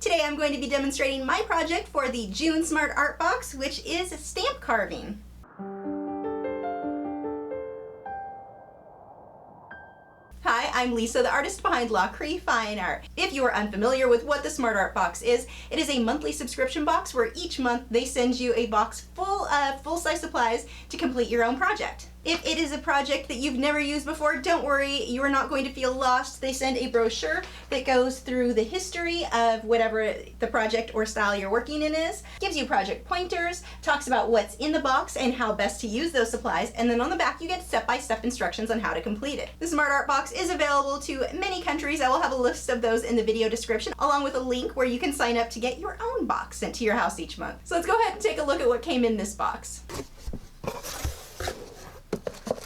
Today I'm going to be demonstrating my project for the June Smart Art Box, which is stamp carving. Hi, I'm Lisa, the artist behind Lachri Fine Art. If you are unfamiliar with what the Smart Art Box is, it is a monthly subscription box where each month they send you a box full of full-size supplies to complete your own project. If it is a project that you've never used before, don't worry, you are not going to feel lost. They send a brochure that goes through the history of whatever the project or style you're working in is, gives you project pointers, talks about what's in the box and how best to use those supplies, and then on the back you get step-by-step instructions on how to complete it. The Smart Art Box is available to many countries. I will have a list of those in the video description, along with a link where you can sign up to get your own box sent to your house each month. So let's go ahead and take a look at what came in this box.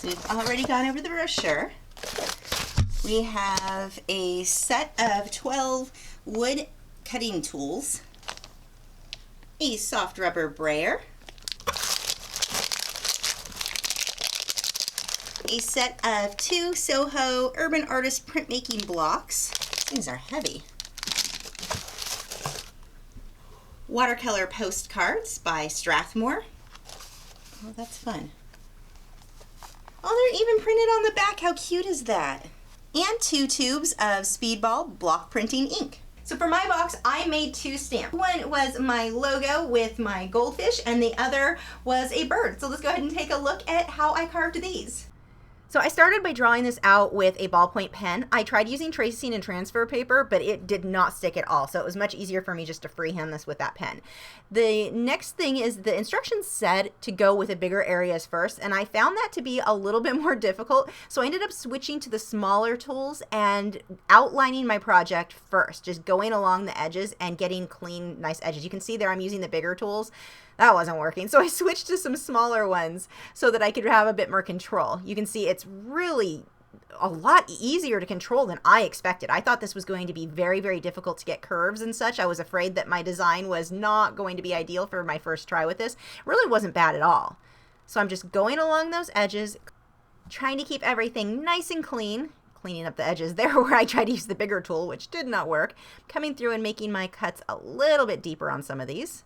We've already gone over the brochure. We have a set of 12 wood cutting tools, a soft rubber brayer, a set of 2 Soho Urban Artist printmaking blocks. These are heavy. Watercolor postcards by Strathmore. Oh, that's fun. Oh, they're even printed on the back. How cute is that? And 2 tubes of Speedball block printing ink. So for my box, I made 2 stamps. One was my logo with my goldfish, and the other was a bird. So let's go ahead and take a look at how I carved these. So I started by drawing this out with a ballpoint pen. I tried using tracing and transfer paper, but it did not stick at all. So it was much easier for me just to freehand this with that pen. The next thing is the instructions said to go with the bigger areas first, and I found that to be a little bit more difficult. So I ended up switching to the smaller tools and outlining my project first, just going along the edges and getting clean, nice edges. You can see there I'm using the bigger tools. That wasn't working, so I switched to some smaller ones so that I could have a bit more control. You can see it's really a lot easier to control than I expected. I thought this was going to be very, very difficult to get curves and such. I was afraid that my design was not going to be ideal for my first try with this. It really wasn't bad at all. So I'm just going along those edges, trying to keep everything nice and clean, cleaning up the edges there where I tried to use the bigger tool, which did not work, coming through and making my cuts a little bit deeper on some of these.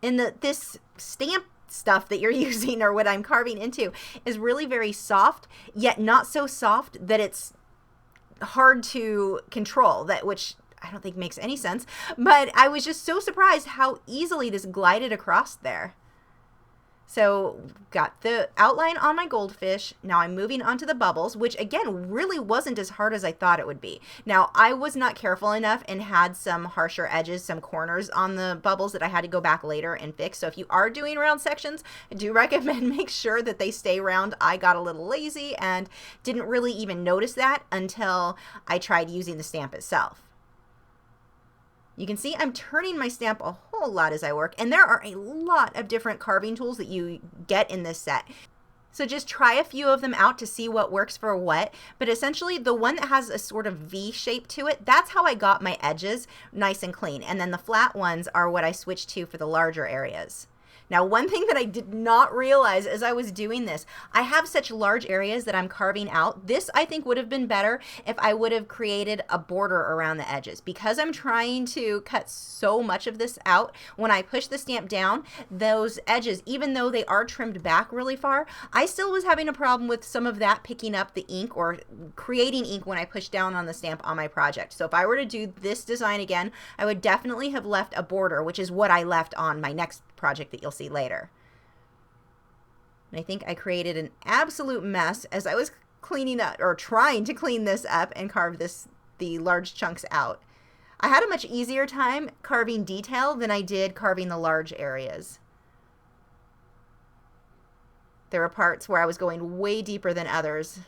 And this stamp stuff that you're using, or what I'm carving into, is really very soft, yet not so soft that it's hard to control, which I don't think makes any sense. But I was just so surprised how easily this glided across there. So got the outline on my goldfish. Now I'm moving on to the bubbles, which again really wasn't as hard as I thought it would be. Now I was not careful enough and had some harsher edges, some corners on the bubbles that I had to go back later and fix. So if you are doing round sections, I do recommend make sure that they stay round. I got a little lazy and didn't really even notice that until I tried using the stamp itself. You can see I'm turning my stamp a whole lot as I work, and there are a lot of different carving tools that you get in this set. So just try a few of them out to see what works for what, but essentially the one that has a sort of V shape to it, that's how I got my edges nice and clean, and then the flat ones are what I switched to for the larger areas. Now, one thing that I did not realize as I was doing this, I have such large areas that I'm carving out. This, I think, would have been better if I would have created a border around the edges. Because I'm trying to cut so much of this out, when I push the stamp down, those edges, even though they are trimmed back really far, I still was having a problem with some of that picking up the ink or creating ink when I push down on the stamp on my project. So if I were to do this design again, I would definitely have left a border, which is what I left on my next project that you'll see later. And I think I created an absolute mess as I was cleaning up, or trying to clean this up and carve the large chunks out. I had a much easier time carving detail than I did carving the large areas. There were parts where I was going way deeper than others.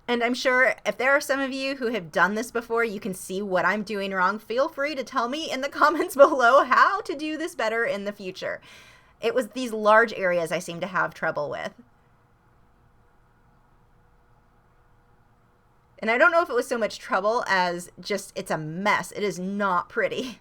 And I'm sure if there are some of you who have done this before, you can see what I'm doing wrong. Feel free to tell me in the comments below how to do this better in the future. It was these large areas I seem to have trouble with. And I don't know if it was so much trouble as just it's a mess. It is not pretty.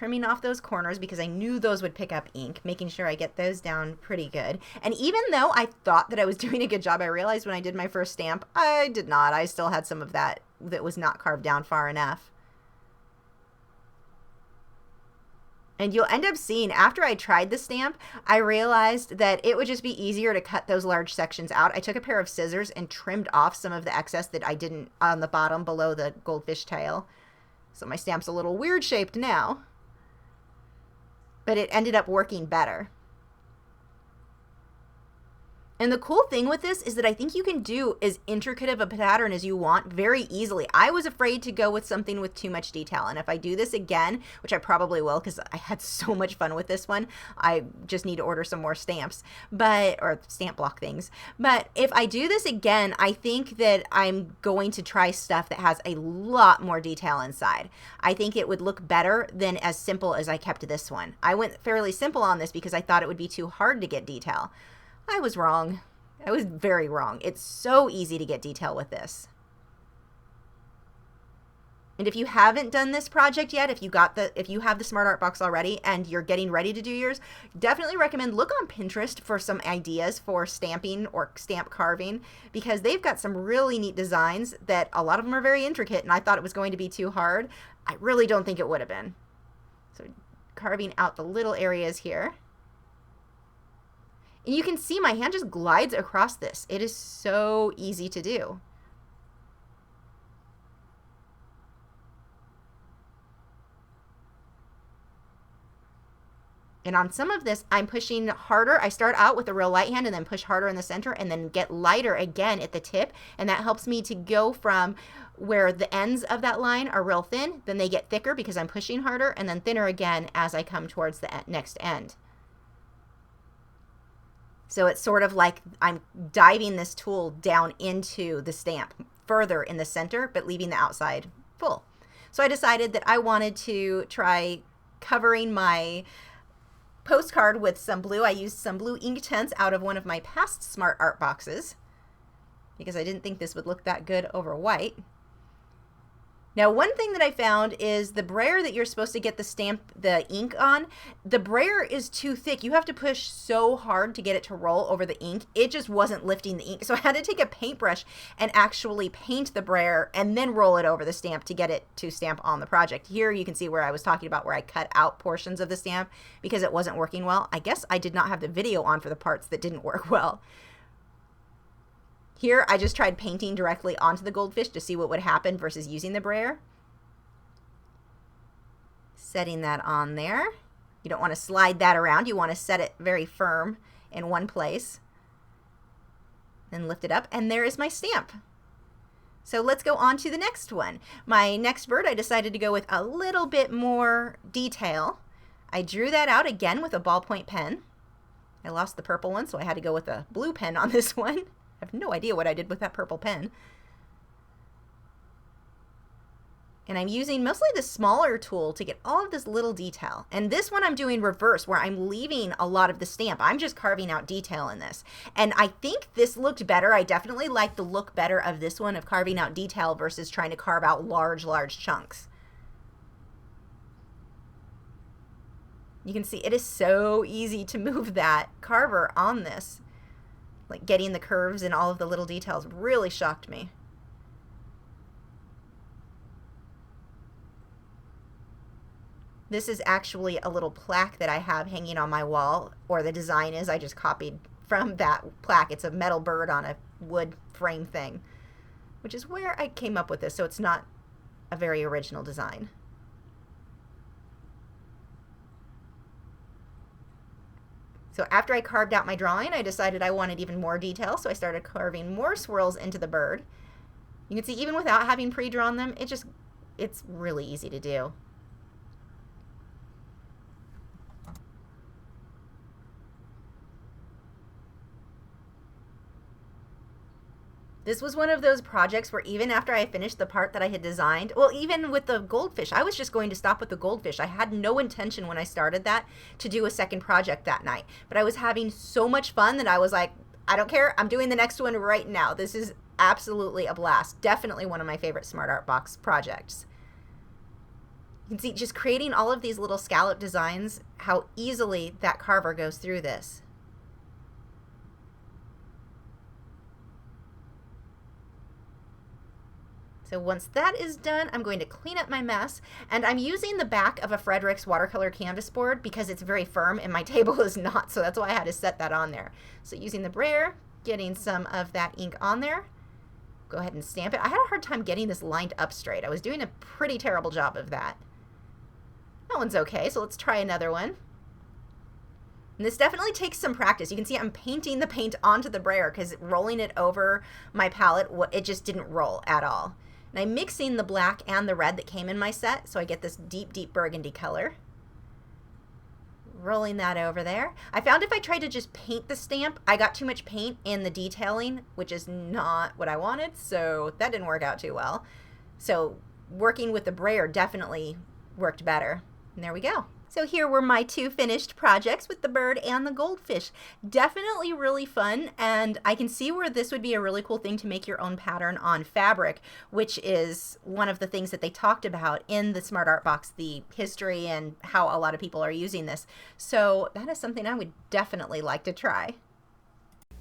trimming off those corners because I knew those would pick up ink, making sure I get those down pretty good. And even though I thought that I was doing a good job, I realized when I did my first stamp, I did not. I still had some of that was not carved down far enough. And you'll end up seeing, after I tried the stamp, I realized that it would just be easier to cut those large sections out. I took a pair of scissors and trimmed off some of the excess that I didn't on the bottom below the goldfish tail. So my stamp's a little weird shaped now, but it ended up working better. And the cool thing with this is that I think you can do as intricate of a pattern as you want very easily. I was afraid to go with something with too much detail. And if I do this again, which I probably will because I had so much fun with this one, I just need to order some more stamps, or stamp block things. But if I do this again, I think that I'm going to try stuff that has a lot more detail inside. I think it would look better than as simple as I kept this one. I went fairly simple on this because I thought it would be too hard to get detail. I was wrong. I was very wrong. It's so easy to get detail with this. And if you haven't done this project yet, if you have the Smart Art box already and you're getting ready to do yours, definitely recommend look on Pinterest for some ideas for stamping or stamp carving, because they've got some really neat designs that a lot of them are very intricate, and I thought it was going to be too hard. I really don't think it would have been. So carving out the little areas here. And you can see my hand just glides across this. It is so easy to do. And on some of this, I'm pushing harder. I start out with a real light hand and then push harder in the center and then get lighter again at the tip. And that helps me to go from where the ends of that line are real thin, then they get thicker because I'm pushing harder, and then thinner again as I come towards the next end. So it's sort of like I'm diving this tool down into the stamp further in the center, but leaving the outside full. So I decided that I wanted to try covering my postcard with some blue. I used some blue ink tints out of one of my past Smart Art boxes because I didn't think this would look that good over white. Now, one thing that I found is the brayer that you're supposed to get the ink on, the brayer is too thick. You have to push so hard to get it to roll over the ink. It just wasn't lifting the ink. So I had to take a paintbrush and actually paint the brayer and then roll it over the stamp to get it to stamp on the project. Here you can see where I was talking about where I cut out portions of the stamp because it wasn't working well. I guess I did not have the video on for the parts that didn't work well. Here, I just tried painting directly onto the goldfish to see what would happen versus using the brayer. Setting that on there. You don't want to slide that around. You want to set it very firm in one place. Then lift it up, and there is my stamp. So let's go on to the next one. My next bird, I decided to go with a little bit more detail. I drew that out again with a ballpoint pen. I lost the purple one, so I had to go with a blue pen on this one. I have no idea what I did with that purple pen. And I'm using mostly the smaller tool to get all of this little detail. And this one I'm doing reverse, where I'm leaving a lot of the stamp. I'm just carving out detail in this. And I think this looked better. I definitely like the look better of this one, of carving out detail versus trying to carve out large chunks. You can see it is so easy to move that carver on this. Like getting the curves and all of the little details really shocked me. This is actually a little plaque that I have hanging on my wall, or the design is, I just copied from that plaque. It's a metal bird on a wood frame thing, which is where I came up with this, so it's not a very original design. So after I carved out my drawing, I decided I wanted even more detail, so I started carving more swirls into the bird. You can see even without having pre-drawn them, it's really easy to do. This was one of those projects where even after I finished the part that I had designed, well, even with the goldfish, I was just going to stop with the goldfish. I had no intention when I started that to do a second project that night. But I was having so much fun that I was like, I don't care. I'm doing the next one right now. This is absolutely a blast. Definitely one of my favorite Smart Art Box projects. You can see just creating all of these little scallop designs, how easily that carver goes through this. So once that is done, I'm going to clean up my mess, and I'm using the back of a Frederick's watercolor canvas board because it's very firm and my table is not, so that's why I had to set that on there. So using the brayer, getting some of that ink on there, go ahead and stamp it. I had a hard time getting this lined up straight. I was doing a pretty terrible job of that. That one's okay, so let's try another one. And this definitely takes some practice. You can see I'm painting the paint onto the brayer because rolling it over my palette, it just didn't roll at all. And I'm mixing the black and the red that came in my set, so I get this deep, deep burgundy color. Rolling that over there. I found if I tried to just paint the stamp, I got too much paint in the detailing, which is not what I wanted, so that didn't work out too well. So working with the brayer definitely worked better. And there we go. So here were my two finished projects with the bird and the goldfish. Definitely really fun, and I can see where this would be a really cool thing to make your own pattern on fabric, which is one of the things that they talked about in the Smart Art Box, the history and how a lot of people are using this. So that is something I would definitely like to try.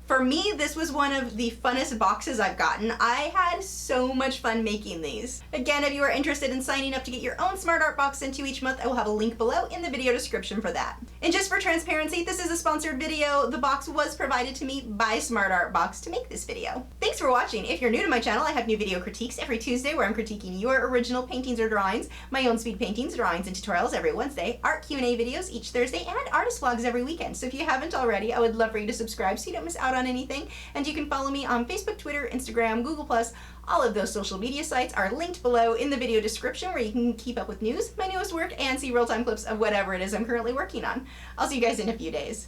For me, this was one of the funnest boxes I've gotten. I had so much fun making these. Again, if you are interested in signing up to get your own Smart Art Box sent to you each month, I will have a link below in the video description for that. And just for transparency, this is a sponsored video. The box was provided to me by Smart Art Box to make this video. Thanks for watching. If you're new to my channel, I have new video critiques every Tuesday where I'm critiquing your original paintings or drawings, my own speed paintings, drawings, and tutorials every Wednesday, art Q&A videos each Thursday, and artist vlogs every weekend. So if you haven't already, I would love for you to subscribe so you don't miss out on anything. And you can follow me on Facebook, Twitter, Instagram, Google+. All of those social media sites are linked below in the video description where you can keep up with news, my newest work, and see real-time clips of whatever it is I'm currently working on. I'll see you guys in a few days.